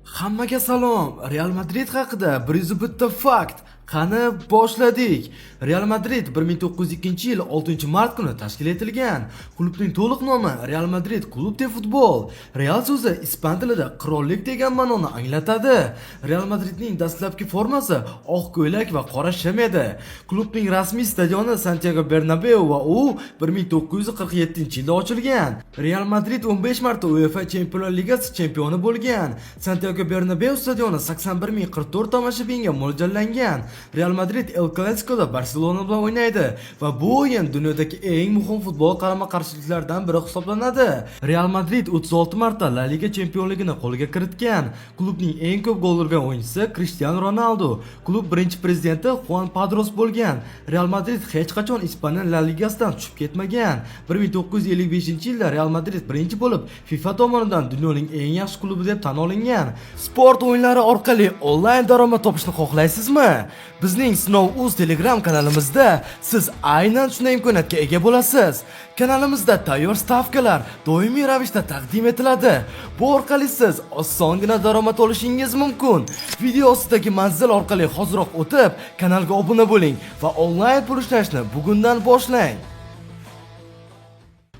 Hammaga salom. Real Madrid haqida 101 fakt. Qani boshladik. Real Madrid 1902-yil 6-mart kuni tashkil etilgan. Klubning to'liq nomi Real Madrid Club de Futbol. Real so'zi ispan tilida qirollik degan ma'noni anglatadi. Real Madridning dastlabki formasi oq ko'ylak va qora shim edi. Klubning rasmiy stadioni Santiago Bernabeu va u 1947-yilda ochilgan. Real Madrid 15 marta UEFA Chempionlar Ligasi chempioni bo'lgan. Santiago Bernabeu stadioni 81044 tomoshabinga mo'ljallangan. Real Madrid El Clasico'da Barcelona bilan o'ynaydi va bu o'yin dunyodagi eng muhim futbol qarama-qarshiliklardan biri hisoblanadi. Real Madrid 36 marta La Liga chempionligini qo'lga kiritgan. Klubning eng ko'p gol urgan o'yinchisi Cristiano Ronaldo. Klub birinchi prezidenti Juan Padros bo'lgan. Real Madrid hech qachon Ispaniya La Ligasidan tushib ketmagan. 1955-yilda Real Madrid birinchi bo'lib FIFA tomonidan dunyoning eng yaxshi klubi deb tan olingan. Sport o'yinlari orqali onlayn daromad topishni xohlaysizmi? Bizning Sinov.uz Telegram kanalimizda siz aynan shunday imkoniyatga ega bo'lasiz. Kanalimizda tayyor stavkalar doimiy ravishda taqdim etiladi. Bu orqali siz osongina daromad olishingiz mumkin. Video ostidagi manzil orqali hoziroq o'tib, kanalga obuna bo'ling va onlayn pul ishlashni bugundan boshlang.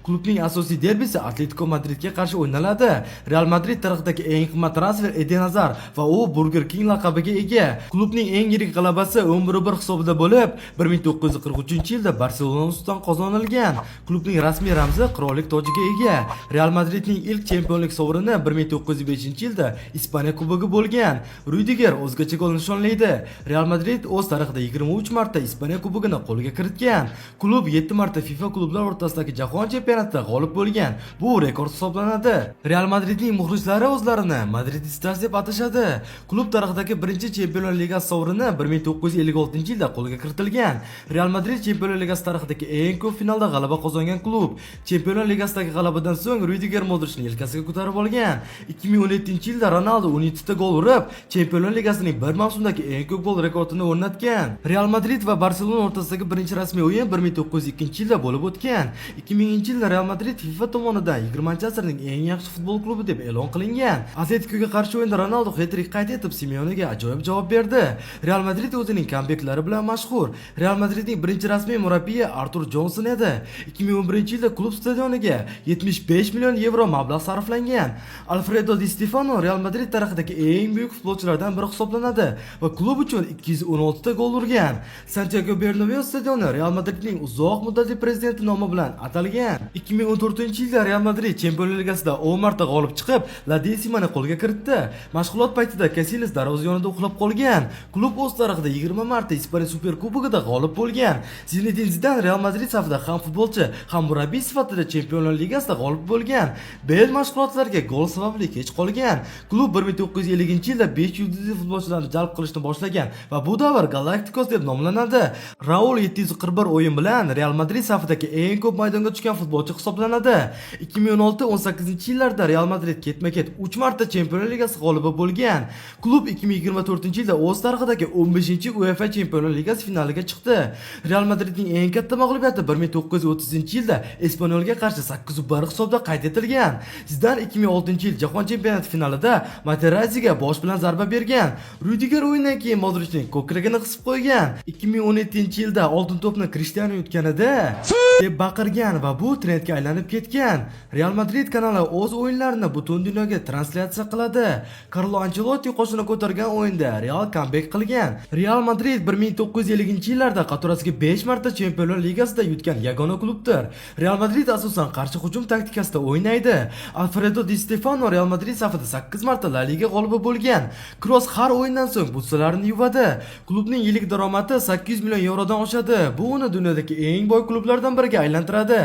Klubning asosiy derbisi Atletico Madridga qarshi o'ynaladi. Real Madrid tarixidagi eng qimmat transfer Eden Hazard va u Burger King laqabiga ega. Klubning eng yirik g'alabasi 11-1 hisobida bo'lib, 1943-yilda Barselona ustidan qozonilgan. Klubning rasmiy ramzi qirollik tojiga ega. Real Madridning ilk chempionlik sovrini 1905-yilda Ispaniya kubogi bo'lgan. Rudiger o'zgacha gol nishonlaydi. Real Madrid o'z tarixida 23 marta Ispaniya kubogini qo'lga kiritgan. Klub 7 marta FIFA klublar o'rtasidagi jahon chempionatida g'olib bo'lgan. Bu rekord hisoblanadi. Real Madridning muxlislari o'zlarini Madridistas deb atashadi. Klub tarixidagi birinchi Chempionlar Ligasi sovrini 1956-yilda qo'lga kiritilgan. Real Madrid Chempionlar Ligasi tarixidagi eng ko'p finalda g'alaba qozongan klub. Chempionlar Ligasidagi g'alabadan so'ng Rudiger Modricni yelkasiga ko'tarib olgan. 2017-yilda Ronaldo 17 ta gol urib, Chempionlar Ligasining bir mavsumdagi eng ko'p gol rekordini o'rnatgan. Real Madrid va Barselona o'rtasidagi birinchi rasmiy o'yin 1902-yilda bo'lib o'tgan. 2000-yilda Real Madrid FIFA tomonidan 20 asrning eng yaxshi futbol klubi deb e'lon qilingan. Atleticoga qarshi o'yinda Ronaldo hat-trick qayd etib, Simeone'ga ajoyib javob berdi. Real Madrid o'zining kambeklari bilan mashhur. Real Madridning birinchi rasmiy murabbiyi Artur Jonson edi. 2011-yilda klub stadioniga 75 million yevro mablag' sarflangan. Alfredo Di Stefano Real Madrid tarixidagi eng buyuk futbolchilardan biri hisoblanadi va klub uchun 216 ta gol urgan. Santiago Bernabeu stadioni Real Madridning uzoq muddatli prezidenti nomi bilan atalgan. 2014-yilda Real Madrid Chempionlar Ligasida 10 marta g'olib chiqib, La Decimani qo'lga kiritdi. Mashg'ulot paytida Casillas darvoza yonida uxlab qolgan. Klub o'z tarixida 20 marta Ispaniya Super Kubogida g'olib bo'lgan. Zinedine Zidane Real Madrid safida ham futbolchi, ham murabbiy sifatida Chempionlar Ligasida g'olib bo'lgan. Bel mashg'ulotlarga gol sababli kech qolgan. Klub 1950-yilda 5 yulduzli futbolchilarni jalb qilishni boshlagan va bu davr Galacticos deb nomlanadi. Raul 741 o'yin bilan Real Madrid safidagi eng ko'p maydonga tushgan futbolchi hisoblanadi. 2016-18-yillarda Real Madrid ketma-ket 3 marta Chempionlar Ligasi g'olibi bo'lgan. Klub 2024-yilda o'z tarixidagi 15-UEFA Chempionlar Ligasi finaliga chiqdi. Real Madridning eng katta mag'lubiyati 1930-yilda Espanyolga qarshi 8-1 hisobda qayd etilgan. Zidane 2006-yil Jahon chempionati finalida Materazziga bosh bilan zarba bergan. Rudiger o'yindan keyin Modricning ko'kragini qisib qo'ygan. 2017-yilda oltin to'pni Cristiano yutganida deb baqirgan va bu trendga aylanib ketgan. Real Madrid kanali o'z o'yinlarini butun dunyoga translyatsiya qiladi. Carlo Ancelotti qo'shini ko'targan o'yinda Real comeback qilgan. Real Madrid 1950-yillarda qatorasiga 5 marta Chempionlar Ligasida yutgan yagona klubdir. Real Madrid asosan qarshi hujum taktikasida o'ynaydi. Alfredo Di Stefano Real Madrid safida 8 marta La Liga g'olibi bo'lgan. Kroos har o'yindan so'ng butsalarini yuvadi. Klubning yillik daromadi 800 million yevrodan oshadi. Bu uni dunyodagi eng boy klublardan biriga aylantiradi.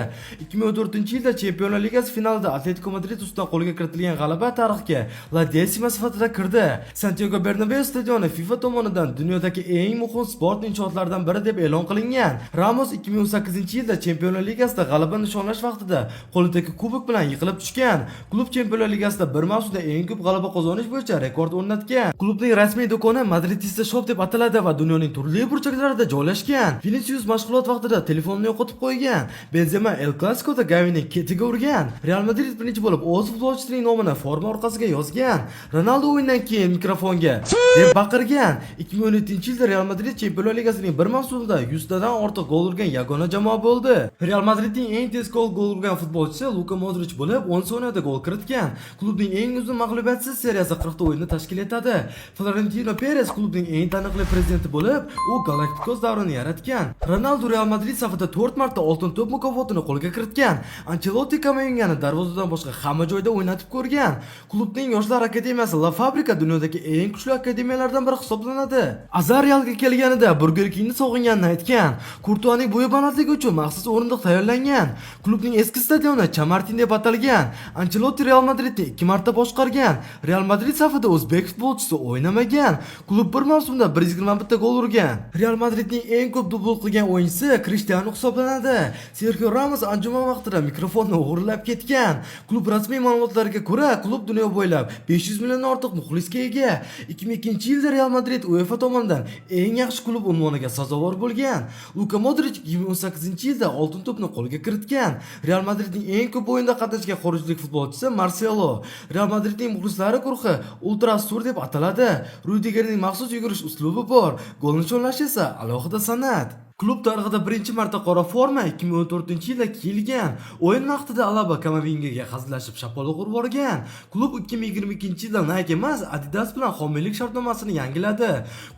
2014-yilda Chempionlar Ligasi finalida Atletico Madrid ustidan qo'lga kiritilgan g'alaba tarixga La Decima sifatida kirdi. Santiago Bernabeu stadioni FIFA tomonidan dunyodagi eng muhim sport inshootlaridan biri deb e'lon qilingan. Ramos 2018-yilda Chempionlar Ligasida g'alaba nishonlash vaqtida qo'lidagi kubok bilan yiqilib tushgan. Klub Chempionlar Ligasida bir mavsumda eng ko'p g'alaba qozonish bo'yicha rekord o'rnatgan. Klubning rasmiy do'koni Madridista Shop deb ataladi va dunyoning turli burchaklarida joylashgan. Vinicius mashg'ulot vaqtida telefonini yo'qotib qo'ygan. Benzema El Clasico Klassikoda Gavining ketiga urgan. Real Madrid birinchi bo'lib o'z futbolchisining nomini forma orqasiga yozgan. Ronaldo o'yindan keyin mikrofonga deb baqirgan. 2017-yilda Real Madrid Chempionlar Ligasining bir mavsumida 100 tadan ortiq gol urgan yagona jamoa bo'ldi. Real Madridning eng tez gol urgan futbolchisi Luka Modric bo'lib, 10 soniyada gol kiritgan. Klubning eng uzun mag'lubiyatsiz seriyasi 40 ta o'yinni tashkil etadi. Florentino Perez klubning eng taniqli prezidenti bo'lib, u Galacticos davrini yaratgan. Ronaldo Real Madrid safida 4 marta oltin to'p mukofotini qo'lga kiritgan. Ancelotti Kamengani darvozadan boshqa hamma joyda o'ynatib ko'rgan. Klubning yoshlar akademiyasi La Fabrica dunyodagi eng kuchli akademiyalardan biri hisoblanadi. Azar Realga kelganida Burger Kingni sog'inganini aytgan. Kurtuaning bo'yi balandligi uchun maxsus o'rindiq tayyorlangan. Klubning eski stadioni Chamartin deb atalgan. Ancelotti Real Madridni 2 marta boshqargan. Real Madrid safida o'zbek futbolchisi o'ynamagan. Klub bir mavsumda 121 ta gol urgan. Real Madridning eng ko'p dubl qilgan o'yinchisi Cristiano hisoblanadi. Sergio Ramos anjuman vaqtida mikrofonni o'g'irlab ketgan. Klub rasmiy ma'lumotlariga ko'ra, klub dunyo bo'ylab 500 milliondan ortiq muxlisga ega. 2002-yilda Real Madrid UEFA tomonidan eng yaxshi klub unvoniga sazovor bo'lgan. Luka Modric 2018-yilda oltin to'pni qo'lga kiritgan. Real Madridning eng ko'p o'yinda qatnashgan xorijlik futbolchisi Marcelo. Real Madridning muxlislari guruhi Ultrasur deb ataladi. Rudigerning maxsus yugurish uslubi bor. Gol nishonlash esa alohida san'at. Klub tarixida birinchi marta qora forma 2014-yilda kiyilgan. O'yin vaqtida Alaba Kamavingaga hazillashib shapaloq urib borgan. Klub 2022-yilda Nike emas, Adidas bilan homiylik shartnomasini yangiladi.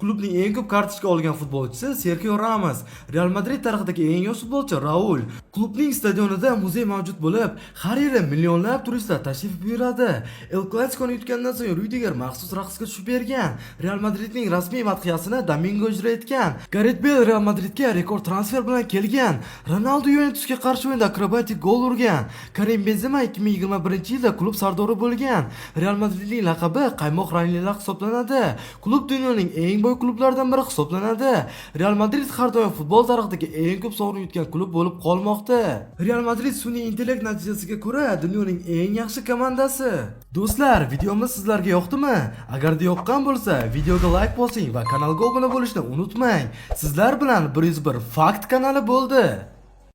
Klubning eng ko'p kartochka olgan futbolchisi Sergio Ramos. Real Madrid tarixidagi eng yosh futbolchi Raul. Klubning stadionida muzey mavjud bo'lib, har yili millionlab turistlar tashrif buyuradi. El Clasiconi yutgandan so'ng Rudiger maxsus raqsga tushib bergan. Real Madridning rasmiy madhiyasini Domingo ijro etgan. Gareth Bale Real Madridga rekord transfer bilan kelgan. Ronaldo Juventusga qarshi o'yinda akrobatik gol urgan. Karim Benzema 2021-yilda klub sardori bo'lgan. Real Madridning laqabi qaymoq ranglilar hisoblanadi. Klub dunyoning eng boy klublaridan biri hisoblanadi. Real Madrid har doim futbol tarixidagi eng ko'p sovrin yutgan klub bo'lib qolmoqda. Real Madrid sun'iy intellekt natijasiga ko'ra dunyoning eng yaxshi komandasi. Do'stlar, videomiz sizlarga yoqdimi? Agarda yoqqan bo'lsa, videoga like bosing va kanalga obuna bo'lishni unutmang. Sizlar bilan 101 Fakt kanali bo'ldi.